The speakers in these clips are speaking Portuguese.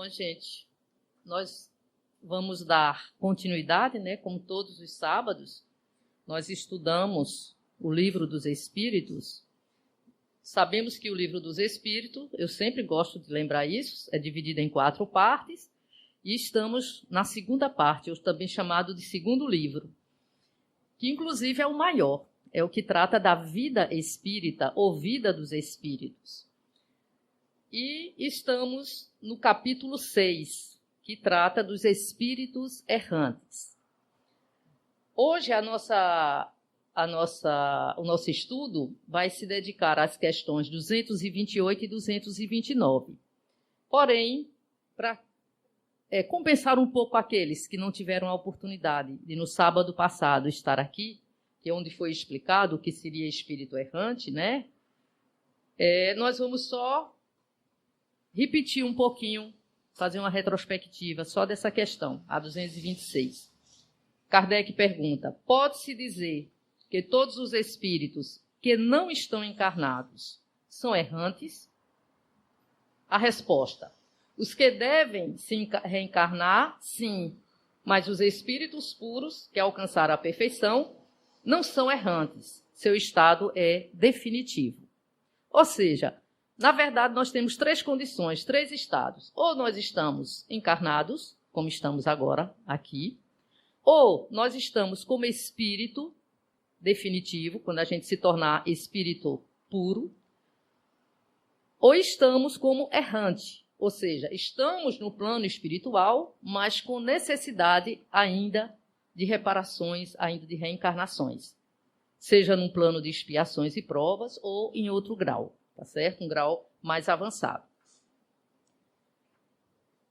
Bom, gente, nós vamos dar continuidade, né? Como todos os sábados, nós estudamos o Livro dos Espíritos. Sabemos que o Livro dos Espíritos, eu sempre gosto de lembrar isso, é dividido em 4 partes, e estamos na segunda parte, ou também chamado de segundo livro, que inclusive é o maior, é o que trata da vida espírita, ou vida dos espíritos. E estamos no capítulo 6, que trata dos espíritos errantes. Hoje o nosso estudo vai se dedicar às questões 228 e 229. Porém, para compensar um pouco aqueles que não tiveram a oportunidade de, no sábado passado, estar aqui, que é onde foi explicado o que seria espírito errante, né? Nós vamos só repetir um pouquinho, fazer uma retrospectiva só dessa questão, a 226. Kardec pergunta: pode-se dizer que todos os espíritos que não estão encarnados são errantes? A resposta: os que devem se reencarnar, sim, mas os espíritos puros que alcançaram a perfeição não são errantes, seu estado é definitivo. Ou seja, na verdade, nós temos 3 condições, 3 estados. Ou nós estamos encarnados, como estamos agora aqui, ou nós estamos como espírito definitivo, quando a gente se tornar espírito puro, ou estamos como errante, ou seja, estamos no plano espiritual, mas com necessidade ainda de reparações, ainda de reencarnações, seja num plano de expiações e provas ou em outro grau. Tá certo? Um grau mais avançado.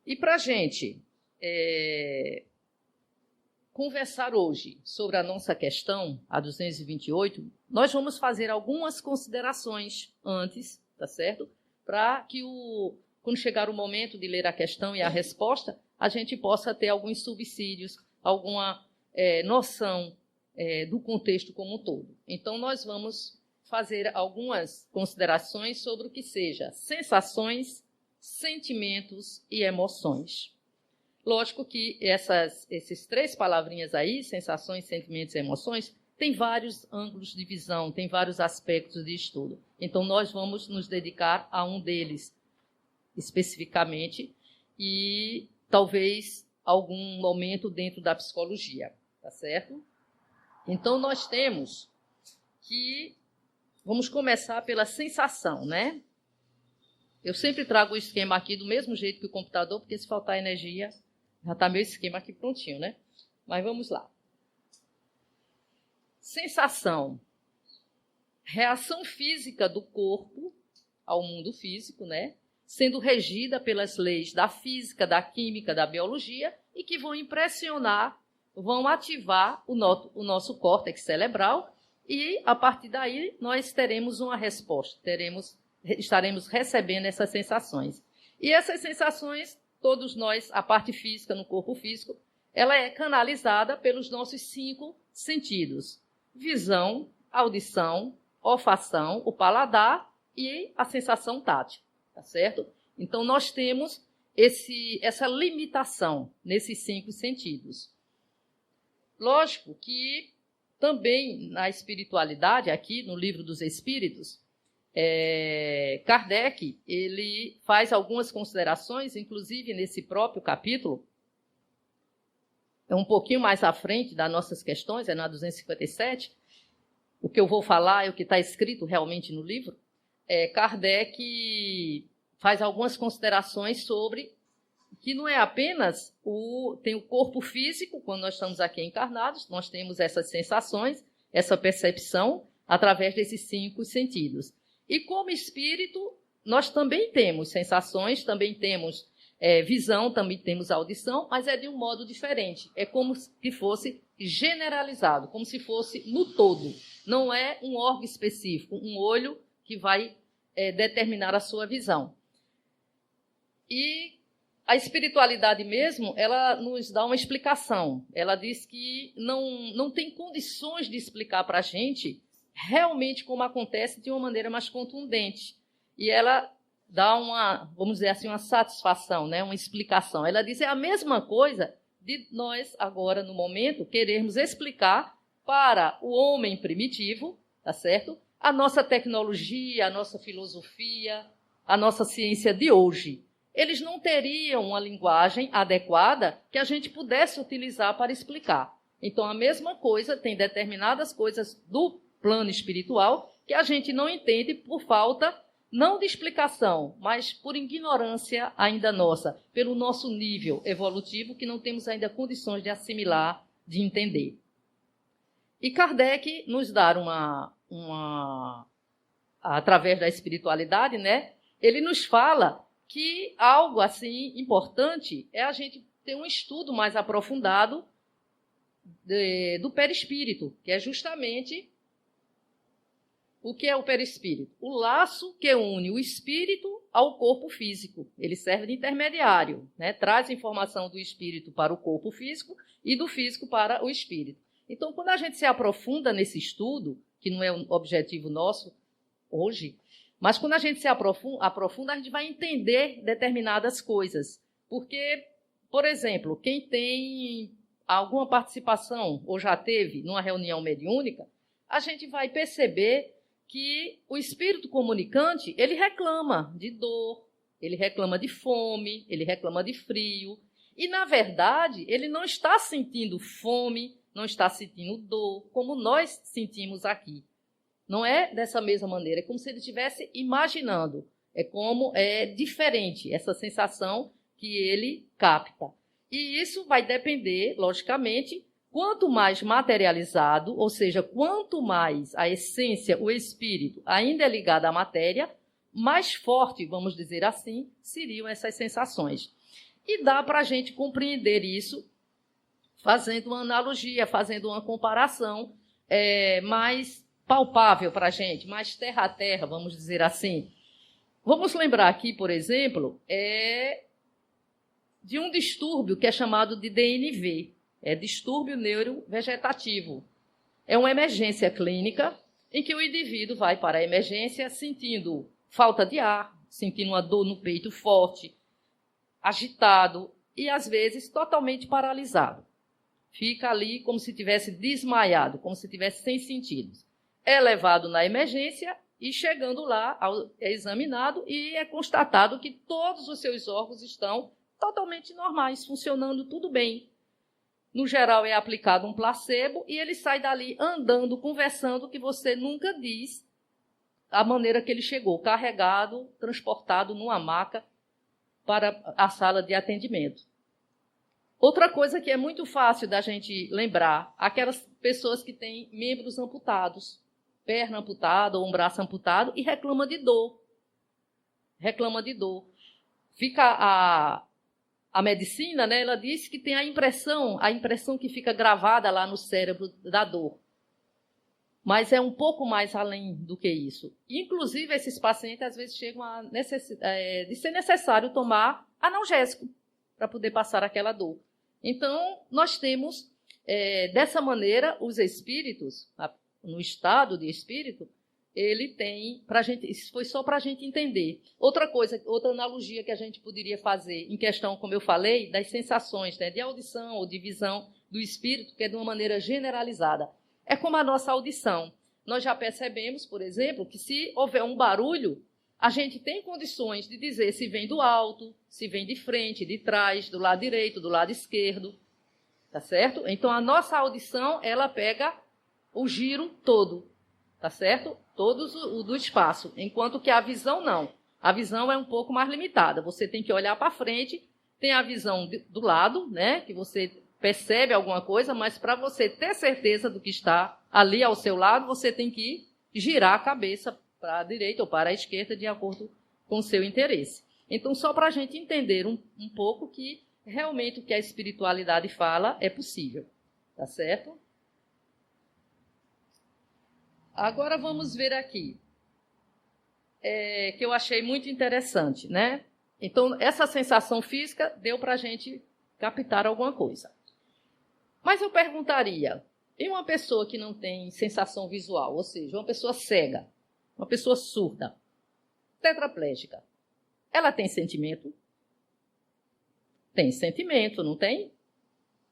E para a gente conversar hoje sobre a nossa questão, a 228, nós vamos fazer algumas considerações antes, tá certo? Para que quando chegar o momento de ler a questão e a resposta, a gente possa ter alguns subsídios, alguma noção do contexto como um todo. Então, nós vamos fazer algumas considerações sobre o que seja sensações, sentimentos e emoções. Lógico que esses 3 palavrinhas aí, sensações, sentimentos e emoções, tem vários ângulos de visão, tem vários aspectos de estudo. Então, nós vamos nos dedicar a um deles especificamente e talvez algum momento dentro da psicologia, tá certo? Então, nós temos que vamos começar pela sensação, né? Eu sempre trago o esquema aqui do mesmo jeito que o computador, porque se faltar energia, já está meu esquema aqui prontinho, né? Mas vamos lá. Sensação. Reação física do corpo ao mundo físico, né? Sendo regida pelas leis da física, da química, da biologia e que vão impressionar, vão ativar o nosso córtex cerebral. E, a partir daí, nós teremos uma resposta, estaremos recebendo essas sensações. E essas sensações, todos nós, a parte física, no corpo físico, ela é canalizada pelos nossos 5 sentidos: visão, audição, olfação, o paladar e a sensação tátil, tá certo? Então, nós temos essa limitação nesses 5 sentidos. Lógico que também na espiritualidade, aqui no Livro dos Espíritos, Kardec ele faz algumas considerações, inclusive nesse próprio capítulo, é um pouquinho mais à frente das nossas questões, é na 257, o que eu vou falar é o que está escrito realmente no livro. Kardec faz algumas considerações sobre que não é apenas tem o corpo físico, quando nós estamos aqui encarnados, nós temos essas sensações, essa percepção, através desses 5 sentidos. E como espírito, nós também temos sensações, também temos visão, também temos audição, mas é de um modo diferente. É como se fosse generalizado, como se fosse no todo. Não é um órgão específico, um olho que vai determinar a sua visão. E a espiritualidade mesmo, ela nos dá uma explicação. Ela diz que não tem condições de explicar para a gente realmente como acontece de uma maneira mais contundente. E ela dá uma, vamos dizer assim, uma satisfação, né? Uma explicação. Ela diz, é a mesma coisa de nós, agora, no momento, querermos explicar para o homem primitivo, tá certo? A nossa tecnologia, a nossa filosofia, a nossa ciência de hoje. Eles não teriam uma linguagem adequada que a gente pudesse utilizar para explicar. Então, a mesma coisa, tem determinadas coisas do plano espiritual que a gente não entende por falta, não de explicação, mas por ignorância ainda nossa, pelo nosso nível evolutivo, que não temos ainda condições de assimilar, de entender. E Kardec nos dá através da espiritualidade, né? Ele nos fala que algo assim importante é a gente ter um estudo mais aprofundado do perispírito, que é justamente o que é o perispírito? O laço que une o espírito ao corpo físico. Ele serve de intermediário, né? Traz informação do espírito para o corpo físico e do físico para o espírito. Então, quando a gente se aprofunda nesse estudo, que não é um objetivo nosso hoje, mas quando a gente se aprofunda, a gente vai entender determinadas coisas. Porque, por exemplo, quem tem alguma participação ou já teve numa reunião mediúnica, a gente vai perceber que o espírito comunicante, ele reclama de dor, ele reclama de fome, ele reclama de frio. E, na verdade, ele não está sentindo fome, não está sentindo dor, como nós sentimos aqui. Não é dessa mesma maneira, é como se ele estivesse imaginando. É diferente essa sensação que ele capta. E isso vai depender, logicamente, quanto mais materializado, ou seja, quanto mais a essência, o espírito, ainda é ligado à matéria, mais forte, vamos dizer assim, seriam essas sensações. E dá para a gente compreender isso fazendo uma analogia, fazendo uma comparação mais palpável para a gente, mais terra a terra, vamos dizer assim. Vamos lembrar aqui, por exemplo, de um distúrbio que é chamado de DNV, distúrbio neurovegetativo. É uma emergência clínica em que o indivíduo vai para a emergência sentindo falta de ar, sentindo uma dor no peito forte, agitado e, às vezes, totalmente paralisado. Fica ali como se tivesse desmaiado, como se tivesse sem sentidos. É levado na emergência e, chegando lá, é examinado e é constatado que todos os seus órgãos estão totalmente normais, funcionando tudo bem. No geral, é aplicado um placebo e ele sai dali andando, conversando, que você nunca diz a maneira que ele chegou, carregado, transportado numa maca para a sala de atendimento. Outra coisa que é muito fácil da gente lembrar, aquelas pessoas que têm membros amputados, perna amputada ou um braço amputado e reclama de dor. Reclama de dor. Fica a medicina, né, ela diz que tem a impressão que fica gravada lá no cérebro da dor. Mas é um pouco mais além do que isso. Inclusive, esses pacientes, às vezes, chegam a de ser necessário tomar analgésico para poder passar aquela dor. Então, nós temos, dessa maneira, os espíritos, no estado de espírito, ele tem, isso foi só para a gente entender. Outra coisa, outra analogia que a gente poderia fazer em questão, como eu falei, das sensações, né, de audição ou de visão do espírito, que é de uma maneira generalizada. É como a nossa audição. Nós já percebemos, por exemplo, que se houver um barulho, a gente tem condições de dizer se vem do alto, se vem de frente, de trás, do lado direito, do lado esquerdo. Tá certo? Então, a nossa audição, ela pega o giro todo. Tá certo? Todo o do espaço. Enquanto que a visão, não. A visão é um pouco mais limitada. Você tem que olhar para frente, tem a visão do lado, né? Que você percebe alguma coisa, mas para você ter certeza do que está ali ao seu lado, você tem que girar a cabeça para a direita ou para a esquerda, de acordo com o seu interesse. Então, só para a gente entender um pouco que realmente o que a espiritualidade fala é possível. Tá certo? Agora vamos ver aqui, que eu achei muito interessante, né? Então, essa sensação física deu para a gente captar alguma coisa. Mas eu perguntaria, e uma pessoa que não tem sensação visual, ou seja, uma pessoa cega, uma pessoa surda, tetraplégica, ela tem sentimento? Tem sentimento, não tem?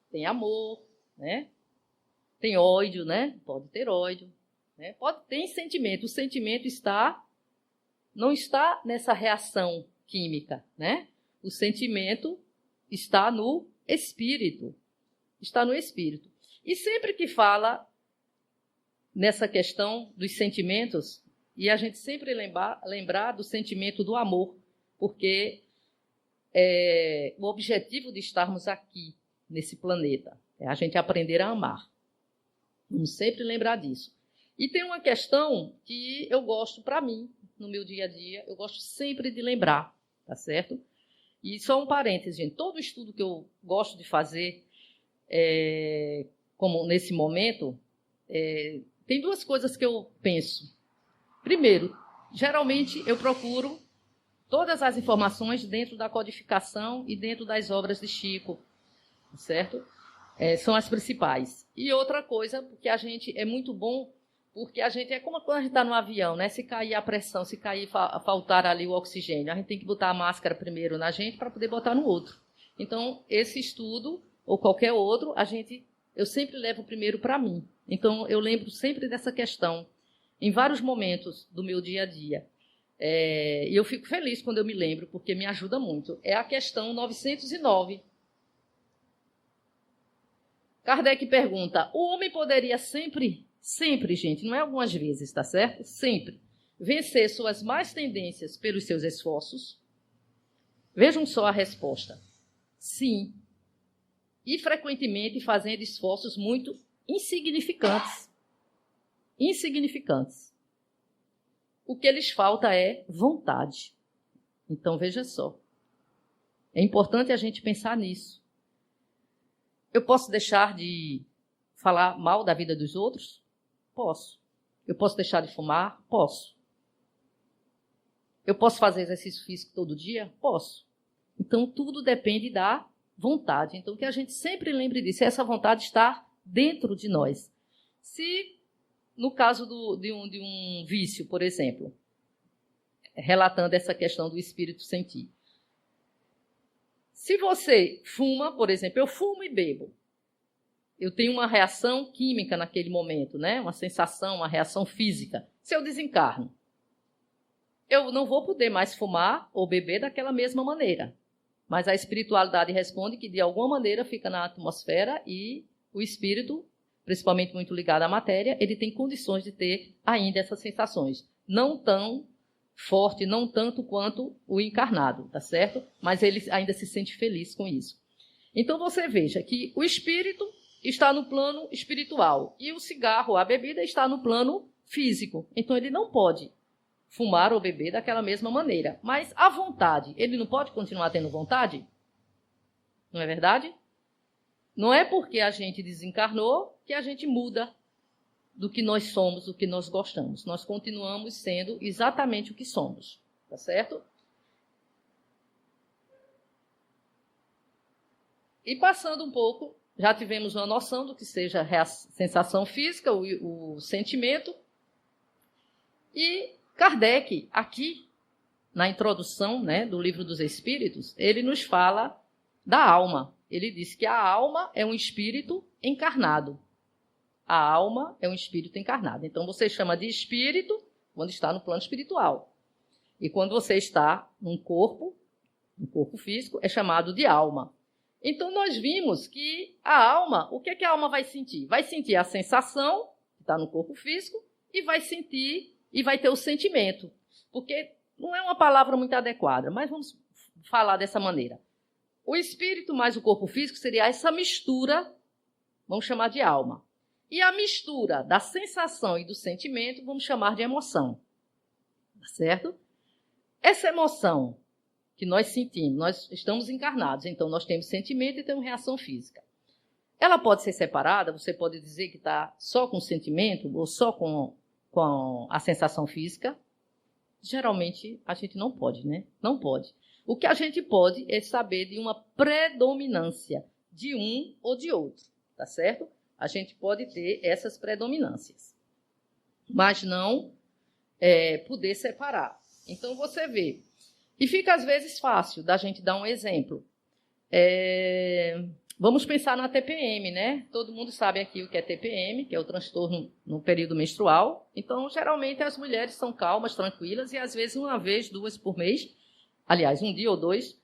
Tem amor, né? Tem ódio, né? Pode ter ódio, né? Tem sentimento. O sentimento não está nessa reação química, né? O sentimento está no espírito. Está no espírito. E sempre que fala nessa questão dos sentimentos, e a gente sempre lembrar do sentimento do amor, porque o objetivo de estarmos aqui, nesse planeta, é a gente aprender a amar. Vamos sempre lembrar disso. E tem uma questão que eu gosto, para mim, no meu dia a dia, eu gosto sempre de lembrar, tá certo? E só um parêntese, gente, todo estudo que eu gosto de fazer, como nesse momento, tem duas coisas que eu penso. Primeiro, geralmente eu procuro todas as informações dentro da codificação e dentro das obras de Chico, certo? São as principais. E outra coisa, porque a gente é muito bom, porque a gente é como quando a gente está no avião, né? Se cair a pressão, se cair, faltar ali o oxigênio, a gente tem que botar a máscara primeiro na gente para poder botar no outro. Então, esse estudo, ou qualquer outro, eu sempre levo primeiro para mim. Então, eu lembro sempre dessa questão, em vários momentos do meu dia a dia. E eu fico feliz quando eu me lembro, porque me ajuda muito. É a questão 909. Kardec pergunta, o homem poderia sempre, gente, não é algumas vezes, tá certo? Sempre, vencer suas más tendências pelos seus esforços? Vejam só a resposta. Sim. E frequentemente fazendo esforços muito insignificantes. Insignificantes. O que lhes falta é vontade. Então, veja só. É importante a gente pensar nisso. Eu posso deixar de falar mal da vida dos outros? Posso. Eu posso deixar de fumar? Posso. Eu posso fazer exercício físico todo dia? Posso. Então, tudo depende da vontade. Então, que a gente sempre lembre disso. Essa vontade está dentro de nós. Se, no caso de um vício, por exemplo, relatando essa questão do espírito sentir. Se você fuma, por exemplo, eu fumo e bebo. Eu tenho uma reação química naquele momento, né? Uma sensação, uma reação física. Se eu desencarno, eu não vou poder mais fumar ou beber daquela mesma maneira. Mas a espiritualidade responde que, de alguma maneira, fica na atmosfera e o espírito, principalmente muito ligado à matéria, ele tem condições de ter ainda essas sensações. Não tão forte, não tanto quanto o encarnado, tá certo? Mas ele ainda se sente feliz com isso. Então, você veja que o espírito está no plano espiritual e o cigarro, a bebida, está no plano físico. Então, ele não pode fumar ou beber daquela mesma maneira. Mas a vontade, ele não pode continuar tendo vontade? Não é verdade? Não é porque a gente desencarnou que a gente muda do que nós somos, do que nós gostamos. Nós continuamos sendo exatamente o que somos, tá certo? E passando um pouco, já tivemos uma noção do que seja a sensação física, o sentimento. E Kardec, aqui, na introdução, né, do Livro dos Espíritos, ele nos fala da alma. Ele diz que a alma é um espírito encarnado. A alma é um espírito encarnado. Então, você chama de espírito quando está no plano espiritual. E quando você está num corpo físico, é chamado de alma. Então, nós vimos que a alma, o que é que a alma vai sentir? Vai sentir a sensação, que está no corpo físico, e vai sentir, e vai ter o sentimento. Porque não é uma palavra muito adequada, mas vamos falar dessa maneira. O espírito mais o corpo físico seria essa mistura, vamos chamar de alma. E a mistura da sensação e do sentimento, vamos chamar de emoção. Tá certo? Essa emoção que nós sentimos, nós estamos encarnados, então nós temos sentimento e temos reação física. Ela pode ser separada, você pode dizer que está só com o sentimento ou só com a sensação física. Geralmente a gente não pode, né? Não pode. O que a gente pode é saber de uma predominância de um ou de outro, tá certo? A gente pode ter essas predominâncias, mas não poder separar. Então, você vê, E fica, às vezes, fácil da gente dar um exemplo. Vamos pensar na TPM, né? Todo mundo sabe aqui o que é TPM, que é o transtorno no período menstrual. Então, geralmente, as mulheres são calmas, tranquilas, e às vezes uma vez, 2 por mês, aliás, um dia ou 2,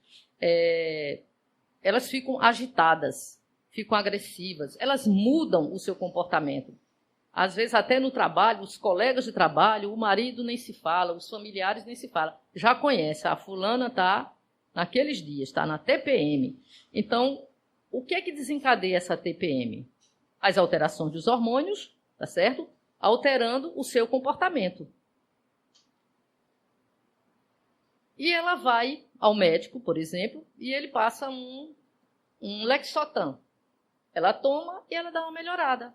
elas ficam agitadas, ficam agressivas, elas mudam o seu comportamento. Às vezes, até no trabalho, os colegas de trabalho, o marido nem se fala, os familiares nem se fala. Já conhece, a fulana está naqueles dias, está na TPM. Então, o que é que desencadeia essa TPM? As alterações dos hormônios, tá certo? Alterando o seu comportamento. E ela vai ao médico, por exemplo, e ele passa um Lexotan. Ela toma e ela dá uma melhorada.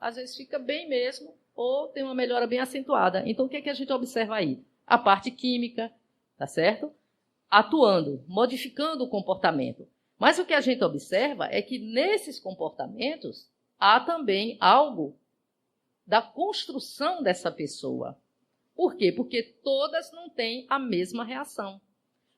Às vezes fica bem mesmo, ou tem uma melhora bem acentuada. Então, o que é que a gente observa aí? A parte química, tá certo? Atuando, modificando o comportamento. Mas o que a gente observa é que nesses comportamentos há também algo da construção dessa pessoa. Por quê? Porque todas não têm a mesma reação.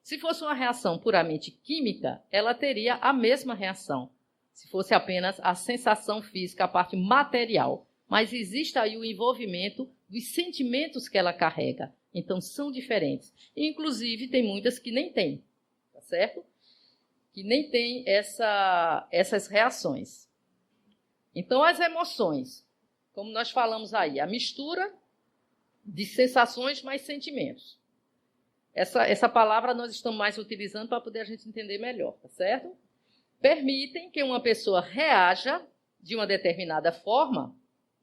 Se fosse uma reação puramente química, ela teria a mesma reação. Se fosse apenas a sensação física, a parte material. Mas existe aí o envolvimento dos sentimentos que ela carrega. Então, são diferentes. Inclusive, tem muitas que nem têm, tá certo? Que nem têm essas reações. Então, as emoções, como nós falamos aí, a mistura de sensações mais sentimentos. Essa palavra nós estamos mais utilizando para poder a gente entender melhor, tá certo? Permitem que uma pessoa reaja de uma determinada forma,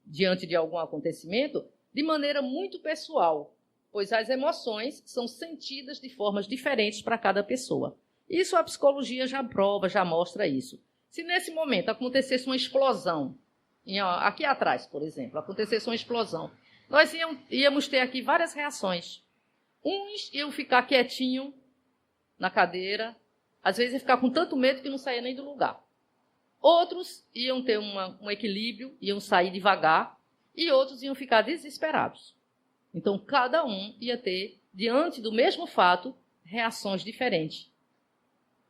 diante de algum acontecimento, de maneira muito pessoal, pois as emoções são sentidas de formas diferentes para cada pessoa. Isso a psicologia já prova, já mostra isso. Se nesse momento acontecesse uma explosão, aqui atrás, por exemplo, acontecesse uma explosão, nós íamos ter aqui várias reações. Uns iam ficar quietinho na cadeira, às vezes ia ficar com tanto medo que não saía nem do lugar. Outros iam ter um equilíbrio, iam sair devagar, e outros iam ficar desesperados. Então, cada um ia ter, diante do mesmo fato, reações diferentes.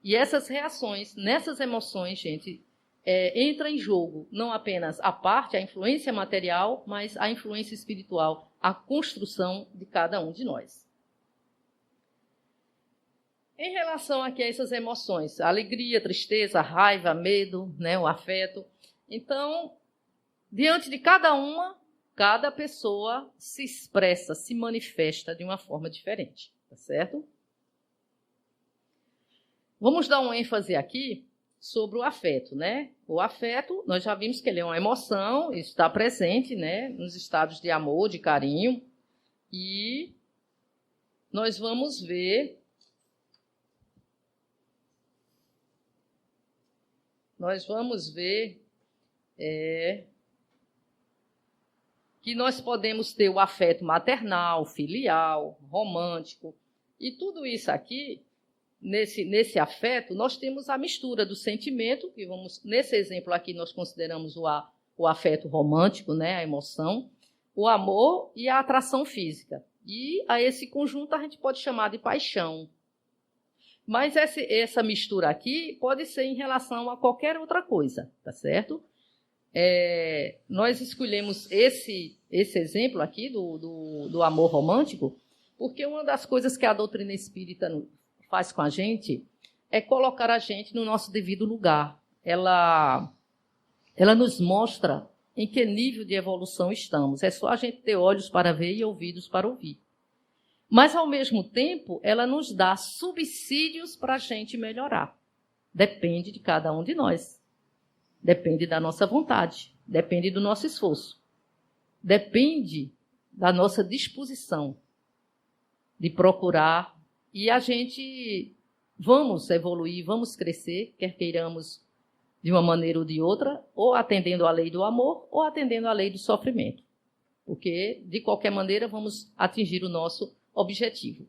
E essas reações, nessas emoções, gente, entra em jogo não apenas a parte, a influência material, mas a influência espiritual, a construção de cada um de nós. Em relação aqui a essas emoções, a alegria, a tristeza, a raiva, medo, né, o afeto. Então, diante de cada uma, cada pessoa se expressa, se manifesta de uma forma diferente, tá certo? Vamos dar um ênfase aqui sobre o afeto, né? O afeto, nós já vimos que ele é uma emoção, está presente, né, nos estados de amor, de carinho, e nós vamos ver que nós podemos ter o afeto maternal, filial, romântico, e tudo isso aqui, nesse afeto, nós temos a mistura do sentimento, que nesse exemplo aqui nós consideramos o afeto romântico, né, a emoção, o amor e a atração física. E a esse conjunto a gente pode chamar de paixão. Mas essa mistura aqui pode ser em relação a qualquer outra coisa, tá certo? Nós escolhemos esse exemplo aqui do amor romântico, porque uma das coisas que a doutrina espírita faz com a gente é colocar a gente no nosso devido lugar. Ela nos mostra em que nível de evolução estamos. É só a gente ter olhos para ver e ouvidos para ouvir. Mas, ao mesmo tempo, ela nos dá subsídios para a gente melhorar. Depende de cada um de nós. Depende da nossa vontade. Depende do nosso esforço. Depende da nossa disposição de procurar. E a gente vamos evoluir, vamos crescer, quer queiramos de uma maneira ou de outra, ou atendendo à lei do amor, ou atendendo à lei do sofrimento. Porque, de qualquer maneira, vamos atingir o nosso objetivo.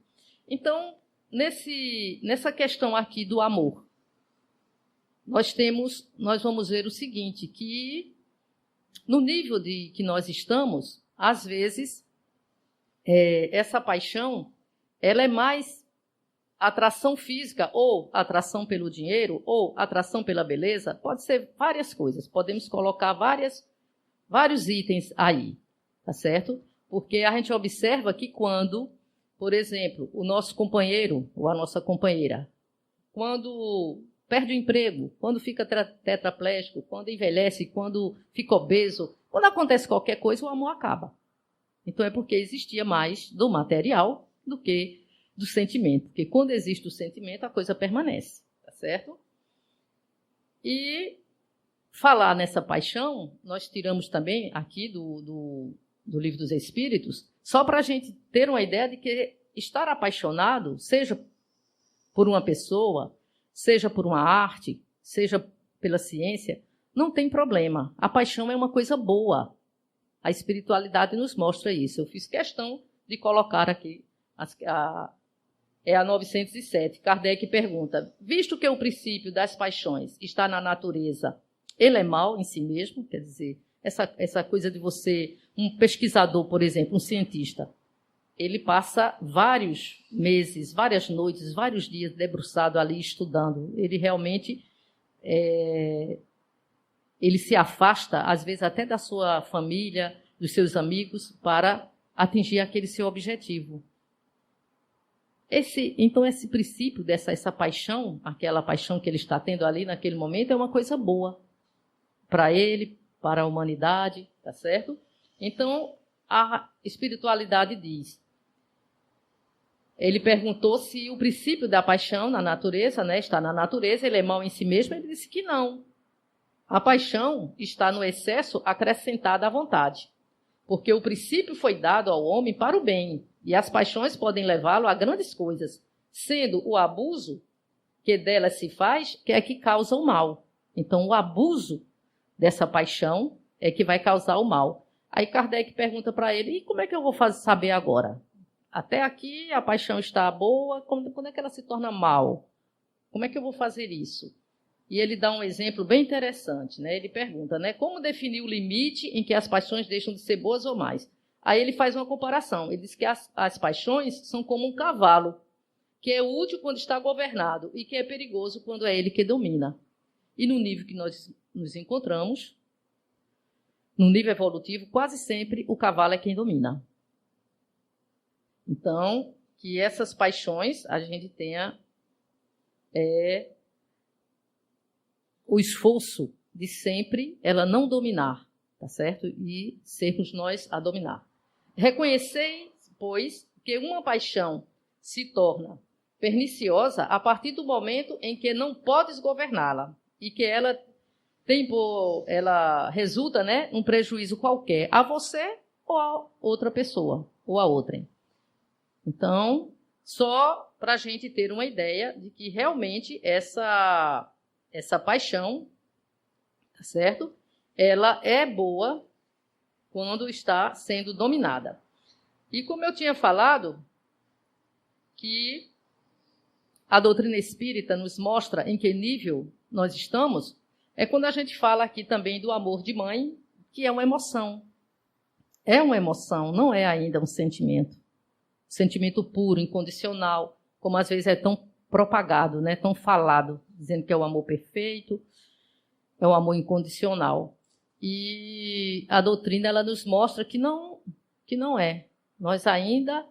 Então, nessa questão aqui do amor, nós vamos ver o seguinte, que no nível que nós estamos, às vezes, essa paixão, ela é mais atração física, ou atração pelo dinheiro, ou atração pela beleza, pode ser várias coisas. Podemos colocar vários itens aí, tá certo? Porque a gente observa que quando, por exemplo, o nosso companheiro ou a nossa companheira, quando perde o emprego, quando fica tetraplégico, quando envelhece, quando fica obeso, quando acontece qualquer coisa, o amor acaba. Então é porque existia mais do material do que do sentimento. Porque quando existe o sentimento, a coisa permanece, tá certo? E falar nessa paixão, nós tiramos também aqui do Livro dos Espíritos, só para a gente ter uma ideia de que estar apaixonado, seja por uma pessoa, seja por uma arte, seja pela ciência, não tem problema. A paixão é uma coisa boa. A espiritualidade nos mostra isso. Eu fiz questão de colocar aqui a 907. Kardec pergunta, visto que o princípio das paixões está na natureza, ele é mau em si mesmo? Quer dizer, essa coisa de você, um pesquisador, por exemplo, um cientista, ele passa vários meses, várias noites, vários dias debruçado ali estudando. Ele realmente ele se afasta, às vezes até da sua família, dos seus amigos, para atingir aquele seu objetivo. Então, esse princípio essa paixão, aquela paixão que ele está tendo ali naquele momento, é uma coisa boa para ele, para a humanidade, tá certo? Então, a espiritualidade diz. Ele perguntou se o princípio da paixão na natureza, né, está na natureza, ele é mau em si mesmo, ele disse que não. A paixão está no excesso acrescentada à vontade, porque o princípio foi dado ao homem para o bem, e as paixões podem levá-lo a grandes coisas, sendo o abuso que delas se faz que é que causa o mal. Então, o abuso dessa paixão é que vai causar o mal. Aí Kardec pergunta para ele, e como é que eu vou saber agora? Até aqui a paixão está boa, quando é que ela se torna mal? Como é que eu vou fazer isso? E ele dá um exemplo bem interessante, né? Ele pergunta, né, como definir o limite em que as paixões deixam de ser boas ou mais? Aí ele faz uma comparação. Ele diz que as paixões são como um cavalo, que é útil quando está governado e que é perigoso quando é ele que domina. E no nível que nós nos encontramos, no nível evolutivo, quase sempre o cavalo é quem domina. Então, que essas paixões a gente tenha o esforço de sempre ela não dominar, tá certo? E sermos nós a dominar. Reconhecei, pois, que uma paixão se torna perniciosa a partir do momento em que não podes governá-la e que ela resulta, né, um prejuízo qualquer a você ou a outra pessoa, ou a outrem. Então, só para a gente ter uma ideia de que realmente essa paixão, tá certo? Ela é boa quando está sendo dominada. E como eu tinha falado, que a doutrina espírita nos mostra em que nível nós estamos, é quando a gente fala aqui também do amor de mãe, que é uma emoção. É uma emoção, não é ainda um sentimento. Sentimento puro, incondicional, como às vezes é tão propagado, né, tão falado, dizendo que é o amor perfeito, é o amor incondicional. E a doutrina ela nos mostra que não é. Nós ainda,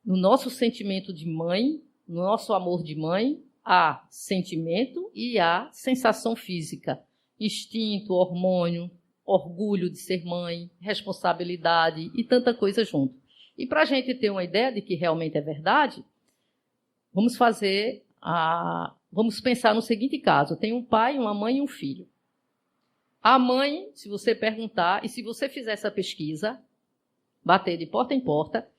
no nosso sentimento de mãe, no nosso amor de mãe, há sentimento e há sensação física, instinto, hormônio, orgulho de ser mãe, responsabilidade e tanta coisa junto. E para a gente ter uma ideia de que realmente é verdade, vamos pensar no seguinte caso. Tem um pai, uma mãe e um filho. A mãe, se você perguntar, e se você fizer essa pesquisa, bater de porta em porta,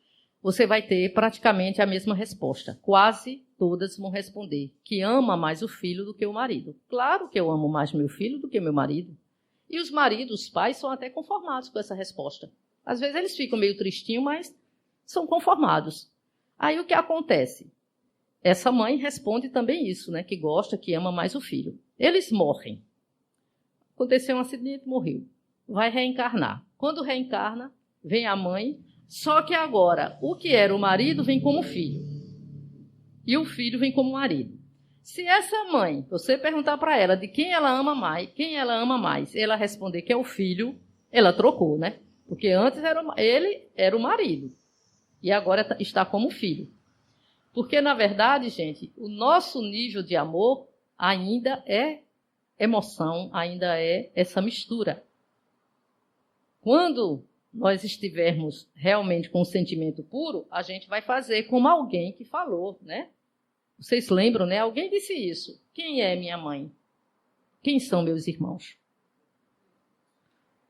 você vai ter praticamente a mesma resposta. Quase todas vão responder que ama mais o filho do que o marido. Claro que eu amo mais meu filho do que meu marido. E os maridos, os pais, são até conformados com essa resposta. Às vezes eles ficam meio tristinhos, mas são conformados. Aí o que acontece? Essa mãe responde também isso, né? Que gosta, que ama mais o filho. Eles morrem. Aconteceu um acidente, morreu. Vai reencarnar. Quando reencarna, vem a mãe, só que agora o que era o marido vem como filho. e o filho vem como marido. Se essa mãe, você perguntar para ela de quem ela ama mais, ela responder que é o filho, ela trocou, né? Porque antes ele era o marido e agora está como filho. Porque, na verdade, gente, o nosso nível de amor ainda é emoção, ainda é essa mistura. Quando nós estivermos realmente com um sentimento puro, a gente vai fazer como alguém que falou, né? Vocês lembram, né? Alguém disse isso. Quem é minha mãe? Quem são meus irmãos?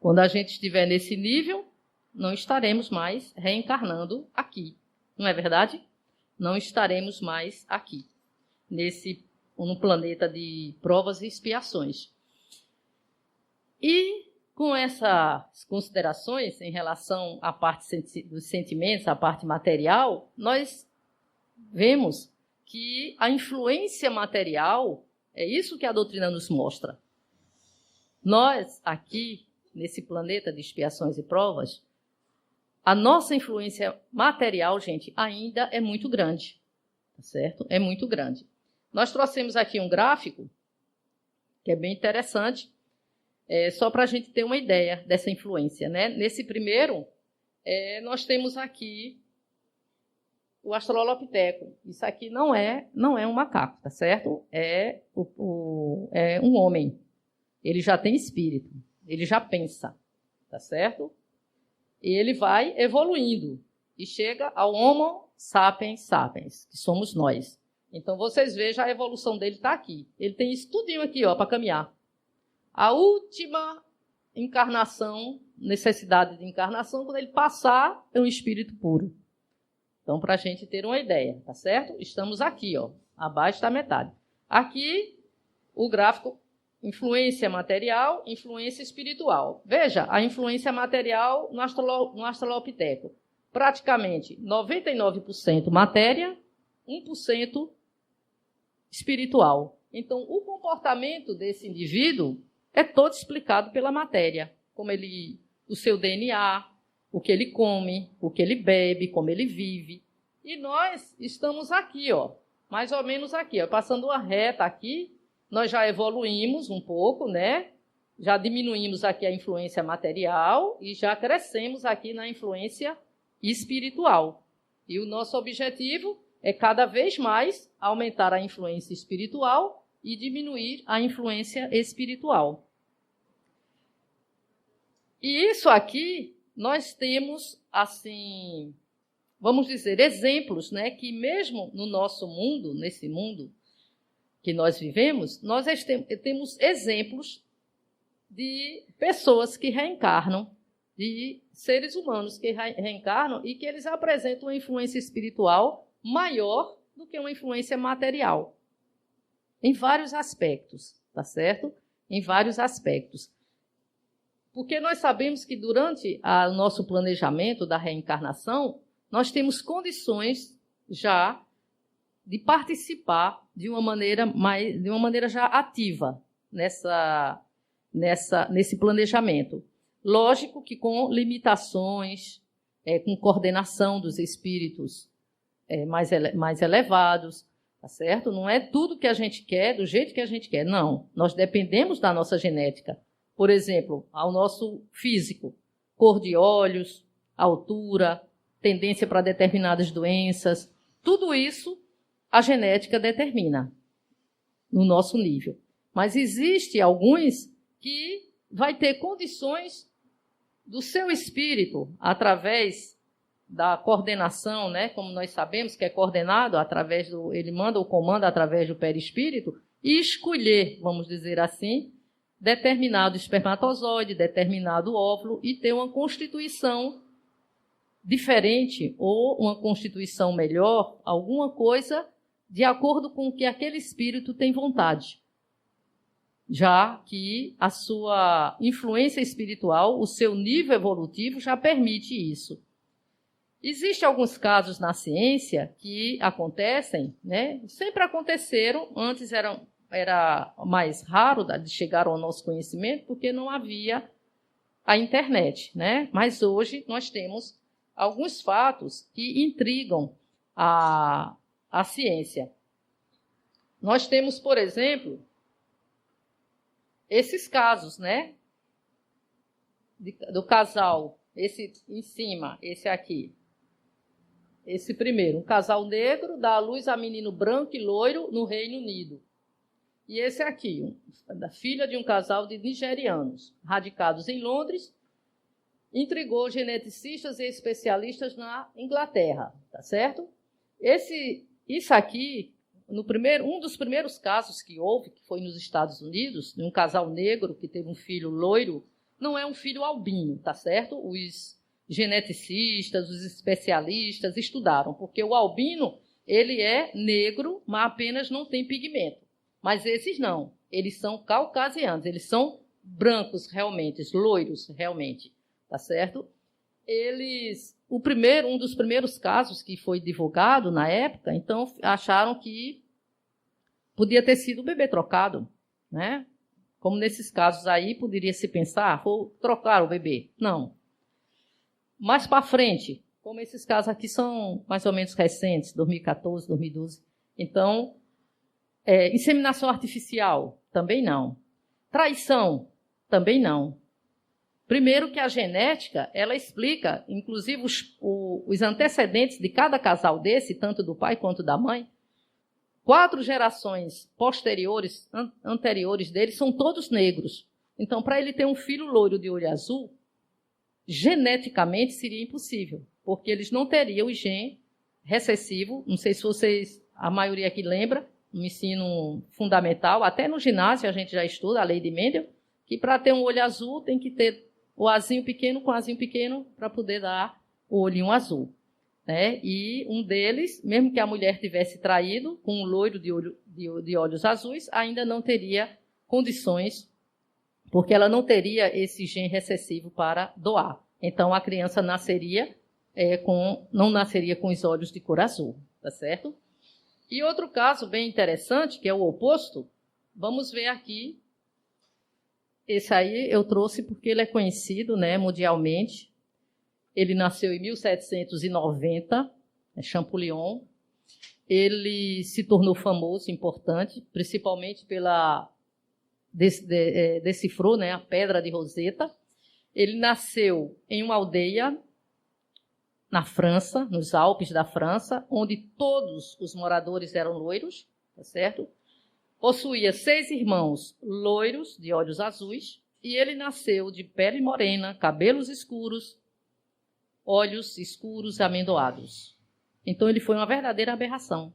Quando a gente estiver nesse nível, não estaremos mais reencarnando aqui. Não é verdade? Não estaremos mais aqui, no planeta de provas e expiações. E com essas considerações em relação à parte dos sentimentos, à parte material, nós vemos que a influência material, é isso que a doutrina nos mostra. Nós, aqui, nesse planeta de expiações e provas, a nossa influência material, gente, ainda é muito grande, tá certo? É muito grande. Nós trouxemos aqui um gráfico, que é bem interessante, só para a gente ter uma ideia dessa influência, né? Nesse primeiro, nós temos aqui o Australopiteco. Isso aqui não é um macaco, tá certo? É um homem. Ele já tem espírito, ele já pensa, tá certo? E ele vai evoluindo e chega ao Homo sapiens sapiens, que somos nós. Então, vocês vejam, a evolução dele está aqui. Ele tem isso tudinho aqui, ó, para caminhar. A última encarnação, necessidade de encarnação, quando ele passar, é um espírito puro. Então, para a gente ter uma ideia, tá certo? Estamos aqui, ó, abaixo da metade. Aqui, o gráfico, influência material, influência espiritual. Veja, a influência material no Australopiteco. Praticamente 99% matéria, 1% espiritual. Então, o comportamento desse indivíduo é todo explicado pela matéria, como o seu DNA, o que ele come, o que ele bebe, como ele vive. E nós estamos aqui, ó, mais ou menos aqui, ó, passando uma reta aqui, nós já evoluímos um pouco, né? Já diminuímos aqui a influência material e já crescemos aqui na influência espiritual. E o nosso objetivo é cada vez mais aumentar a influência espiritual e diminuir a influência espiritual. E isso aqui, nós temos, assim, vamos dizer, exemplos, né, que mesmo no nosso mundo, nesse mundo que nós vivemos, nós temos exemplos de pessoas que reencarnam, de seres humanos que reencarnam e que eles apresentam uma influência espiritual maior do que uma influência material. Em vários aspectos, tá certo? Em vários aspectos. Porque nós sabemos que durante o nosso planejamento da reencarnação, nós temos condições já de participar de uma maneira já ativa nesse planejamento. Lógico que com limitações, com coordenação dos espíritos mais elevados, tá certo? Não é tudo que a gente quer, do jeito que a gente quer, não. Nós dependemos da nossa genética. Por exemplo, ao nosso físico, cor de olhos, altura, tendência para determinadas doenças, tudo isso a genética determina no nosso nível. Mas existe alguns que vai ter condições do seu espírito, através da coordenação, né? Como nós sabemos que é coordenado através ele manda o comando através do perispírito, e escolher, vamos dizer assim, determinado espermatozoide, determinado óvulo, e ter uma constituição diferente ou uma constituição melhor, alguma coisa de acordo com o que aquele espírito tem vontade. Já que a sua influência espiritual, o seu nível evolutivo já permite isso. Existem alguns casos na ciência que acontecem, né? Sempre aconteceram, antes era mais raro de chegar ao nosso conhecimento, porque não havia a internet, né? Mas hoje nós temos alguns fatos que intrigam a a ciência. Nós temos, por exemplo, esses casos, né? Do casal, esse em cima, esse aqui. Esse primeiro, um casal negro dá à luz a menino branco e loiro no Reino Unido. E esse aqui, da filha de um casal de nigerianos, radicados em Londres, intrigou geneticistas e especialistas na Inglaterra, tá certo? Isso aqui, um dos primeiros casos que houve, que foi nos Estados Unidos, de um casal negro que teve um filho loiro, não é um filho albino, tá certo? Os geneticistas, os especialistas estudaram, porque o albino, ele é negro, mas apenas não tem pigmento. Mas esses não, eles são caucasianos, eles são brancos realmente, loiros realmente, tá certo? Um dos primeiros casos que foi divulgado na época, então acharam que podia ter sido o bebê trocado, né? Como nesses casos aí, poderia se pensar, vou trocar o bebê. Não. Mais para frente, como esses casos aqui são mais ou menos recentes, 2014, 2012. Então, inseminação artificial, também não. Traição, também não. Primeiro que a genética, ela explica, inclusive, os antecedentes de cada casal desse, tanto do pai quanto da mãe. 4 gerações anteriores dele, são todos negros. Então, para ele ter um filho loiro de olho azul, geneticamente seria impossível, porque eles não teriam o gene recessivo. Não sei se a maioria aqui lembra, no ensino fundamental, até no ginásio a gente já estuda a lei de Mendel, que para ter um olho azul tem que ter o azinho pequeno com azinho pequeno para poder dar o olhinho azul. Né? E um deles, mesmo que a mulher tivesse traído com um loiro de olhos azuis, ainda não teria condições, porque ela não teria esse gene recessivo para doar. Então, a criança não nasceria com os olhos de cor azul, tá certo? E outro caso bem interessante, que é o oposto, vamos ver aqui. Esse aí eu trouxe porque ele é conhecido, né, mundialmente. Ele nasceu em 1790, Champollion. Ele se tornou famoso, importante, principalmente decifrou, né, a Pedra de Roseta. Ele nasceu em uma aldeia na França, nos Alpes da França, onde todos os moradores eram loiros, tá certo? Possuía 6 irmãos loiros, de olhos azuis, e ele nasceu de pele morena, cabelos escuros, olhos escuros amendoados. Então, ele foi uma verdadeira aberração.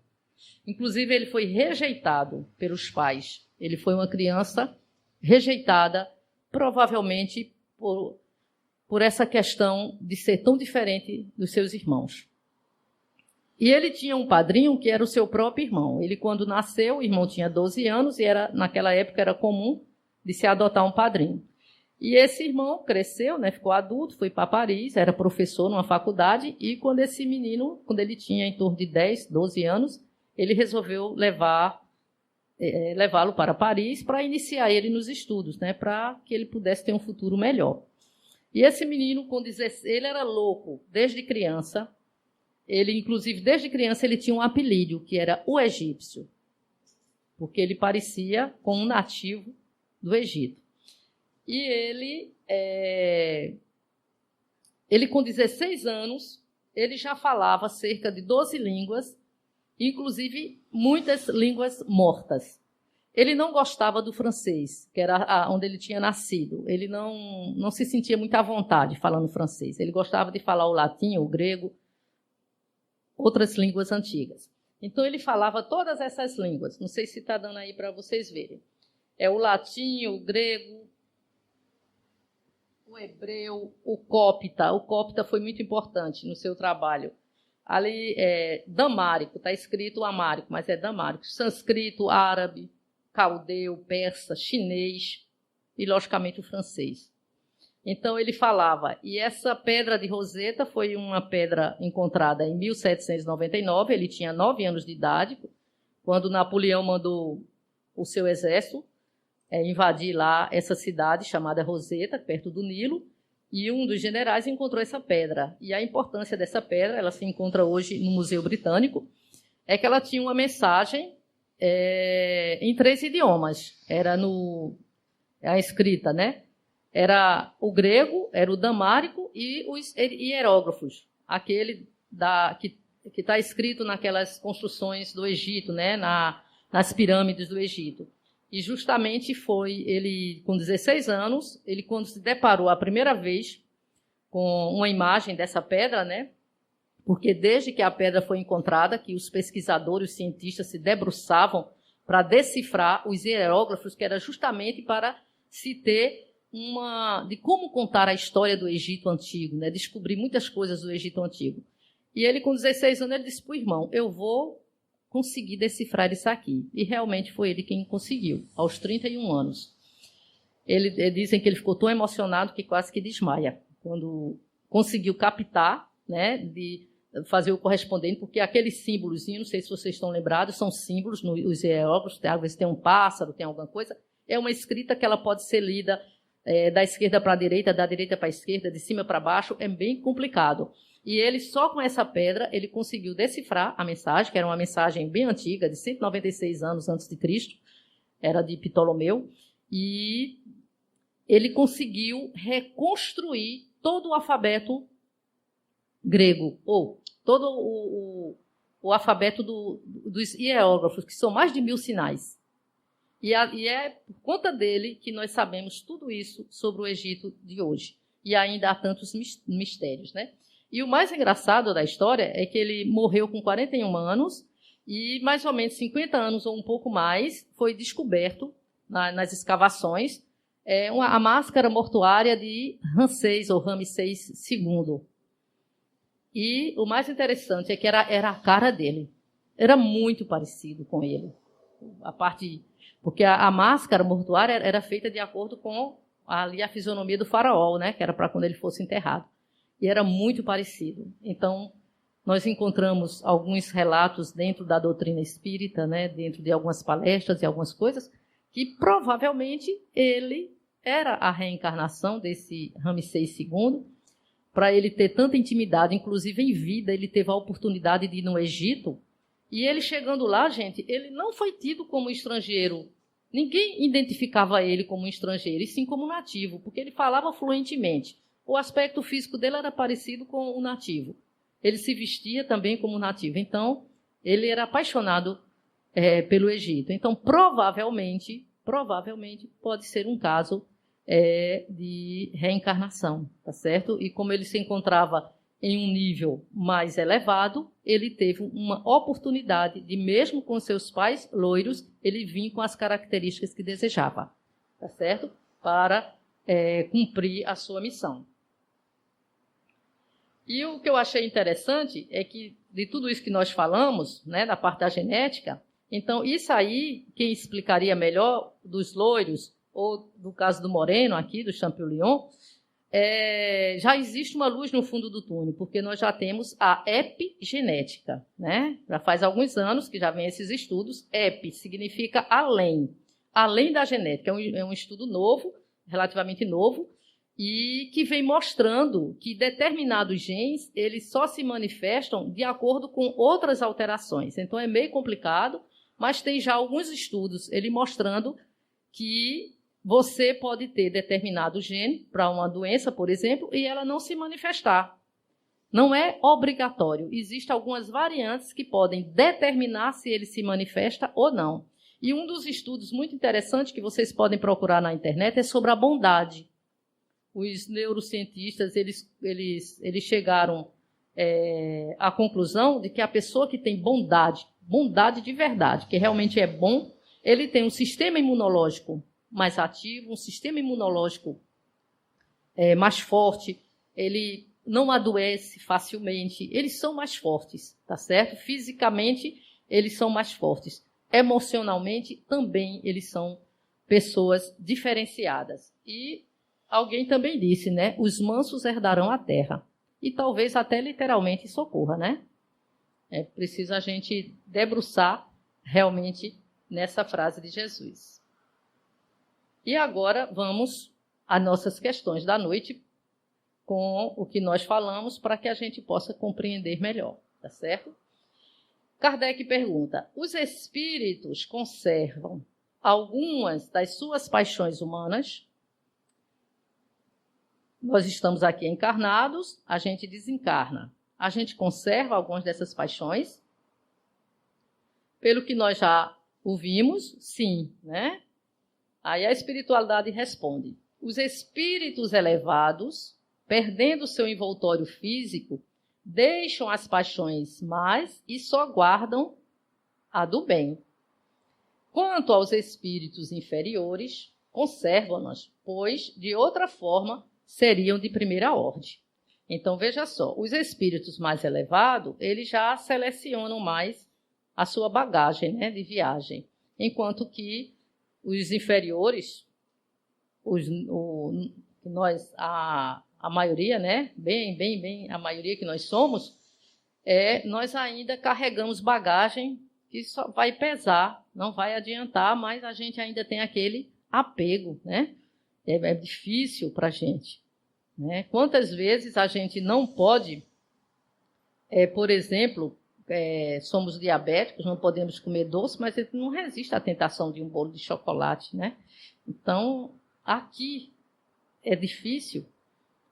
Inclusive, ele foi rejeitado pelos pais. Ele foi uma criança rejeitada, provavelmente por essa questão de ser tão diferente dos seus irmãos. E ele tinha um padrinho que era o seu próprio irmão. Ele, quando nasceu, o irmão tinha 12 anos e naquela época era comum de se adotar um padrinho. E esse irmão cresceu, né, ficou adulto, foi para Paris, era professor numa faculdade, e quando esse menino, quando ele tinha em torno de 10, 12 anos, ele resolveu levá-lo para Paris para iniciar ele nos estudos, né, para que ele pudesse ter um futuro melhor. E esse menino, ele era louco desde criança. Ele, inclusive, desde criança, ele tinha um apelido, que era o egípcio, porque ele parecia com um nativo do Egito. E ele com 16 anos, ele já falava cerca de 12 línguas, inclusive muitas línguas mortas. Ele não gostava do francês, que era onde ele tinha nascido. Ele não se sentia muito à vontade falando francês. Ele gostava de falar o latim, o grego, outras línguas antigas. Então, ele falava todas essas línguas. Não sei se está dando aí para vocês verem. É o latim, o grego, o hebreu, o cópita. O cópita foi muito importante no seu trabalho. Ali é damárico, está escrito amárico, mas é damárico. Sânscrito, árabe, caldeu, persa, chinês e, logicamente, o francês. Então, ele falava. E essa pedra de Roseta foi uma pedra encontrada em 1799. Ele tinha 9 anos de idade, quando Napoleão mandou o seu exército invadir lá essa cidade chamada Roseta, perto do Nilo, e um dos generais encontrou essa pedra. E a importância dessa pedra, ela se encontra hoje no Museu Britânico. é que ela tinha uma mensagem em 3 idiomas. Era a escrita, né? Era o grego, era o damárico e os hierógrafos, aquele que está escrito naquelas construções do Egito, né? Nas pirâmides do Egito. E justamente foi ele, com 16 anos, ele quando se deparou a primeira vez com uma imagem dessa pedra, né? Porque desde que a pedra foi encontrada, que os pesquisadores, os cientistas se debruçavam para decifrar os hieróglifos, que era justamente para se ter de como contar a história do Egito Antigo, né? Descobrir muitas coisas do Egito Antigo. E ele, com 16 anos, ele disse para o irmão, eu vou conseguir decifrar isso aqui. E realmente foi ele quem conseguiu, aos 31 anos. Dizem que ele ficou tão emocionado que quase que desmaia, quando conseguiu captar, né, de fazer o correspondente, porque aqueles símbolos, não sei se vocês estão lembrados, são símbolos nos hieróglifos, às vezes tem um pássaro, tem alguma coisa, é uma escrita que ela pode ser lida da esquerda para a direita, da direita para a esquerda, de cima para baixo, é bem complicado. E ele, só com essa pedra, ele conseguiu decifrar a mensagem, que era uma mensagem bem antiga, de 196 anos antes de Cristo, era de Ptolomeu, e ele conseguiu reconstruir todo o alfabeto grego, ou todo o alfabeto dos hierógrafos, que são mais de 1000 sinais. E é por conta dele que nós sabemos tudo isso sobre o Egito de hoje. E ainda há tantos mistérios, né? E o mais engraçado da história é que ele morreu com 41 anos e mais ou menos 50 anos ou um pouco mais foi descoberto nas escavações a máscara mortuária de Ramsés II. E o mais interessante é que era a cara dele. Era muito parecido com ele. Porque a máscara mortuária era feita de acordo com a fisionomia do faraó, né? Que era para quando ele fosse enterrado. E era muito parecido. Então, nós encontramos alguns relatos dentro da doutrina espírita, né? Dentro de algumas palestras e algumas coisas, que provavelmente ele era a reencarnação desse Ramsés II. Para ele ter tanta intimidade, inclusive em vida, ele teve a oportunidade de ir no Egito. E ele chegando lá, gente, ele não foi tido como estrangeiro. Ninguém identificava ele como estrangeiro, e sim como nativo, porque ele falava fluentemente. O aspecto físico dele era parecido com o nativo. Ele se vestia também como nativo. Então, ele era apaixonado pelo Egito. Então, provavelmente, pode ser um caso de reencarnação, tá certo? E como ele se encontrava em um nível mais elevado, ele teve uma oportunidade de, mesmo com seus pais loiros, ele vir com as características que desejava, tá certo? Para cumprir a sua missão. E o que eu achei interessante é que, de tudo isso que nós falamos, né, da parte da genética, então, isso aí, quem explicaria melhor dos loiros, ou do caso do moreno aqui, do Champollion, já existe uma luz no fundo do túnel, porque nós já temos a epigenética, né? Já faz alguns anos que já vem esses estudos. Epi significa além da genética. É um estudo novo, relativamente novo, e que vem mostrando que determinados genes eles só se manifestam de acordo com outras alterações. Então, é meio complicado, mas tem já alguns estudos ele mostrando que você pode ter determinado gene para uma doença, por exemplo, e ela não se manifestar. Não é obrigatório. Existem algumas variantes que podem determinar se ele se manifesta ou não. E um dos estudos muito interessantes que vocês podem procurar na internet é sobre a bondade. Os neurocientistas eles chegaram à conclusão de que a pessoa que tem bondade de verdade, que realmente é bom, ele tem um sistema imunológico mais ativo, um sistema imunológico mais forte, ele não adoece facilmente, eles são mais fortes, tá certo? Fisicamente, eles são mais fortes. Emocionalmente, também eles são pessoas diferenciadas. E alguém também disse, né? Os mansos herdarão a terra. E talvez até literalmente isso ocorra, né? É preciso a gente debruçar realmente nessa frase de Jesus. E agora vamos às nossas questões da noite com o que nós falamos para que a gente possa compreender melhor, tá certo? Kardec pergunta: os espíritos conservam algumas das suas paixões humanas? Nós estamos aqui encarnados, a gente desencarna. A gente conserva algumas dessas paixões? Pelo que nós já ouvimos, sim, né? Aí a espiritualidade responde: os espíritos elevados, perdendo seu envoltório físico, deixam as paixões más e só guardam a do bem. Quanto aos espíritos inferiores, conservam-nas, pois, de outra forma, seriam de primeira ordem. Então, veja só, os espíritos mais elevados, eles já selecionam mais a sua bagagem, né, de viagem, enquanto que os inferiores, a maioria, né, bem, a maioria que nós somos, nós ainda carregamos bagagem que só vai pesar, não vai adiantar, mas a gente ainda tem aquele apego, né? É difícil para a gente, né? Quantas vezes a gente não pode, por exemplo, somos diabéticos, não podemos comer doce, mas a gente não resiste à tentação de um bolo de chocolate, né? Então, aqui é difícil.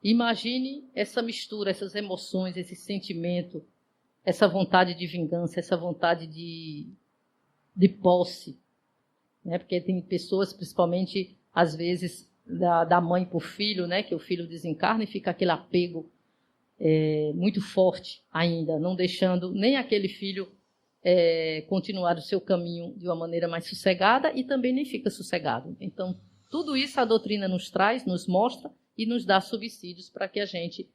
Imagine essa mistura, essas emoções, esse sentimento, essa vontade de vingança, essa vontade de posse, né? Porque tem pessoas, principalmente, às vezes, da mãe para o filho, né? Que o filho desencarna e fica aquele apego muito forte ainda, não deixando nem aquele filho continuar o seu caminho de uma maneira mais sossegada e também nem fica sossegado. Então, tudo isso a doutrina nos traz, nos mostra e nos dá subsídios para que a gente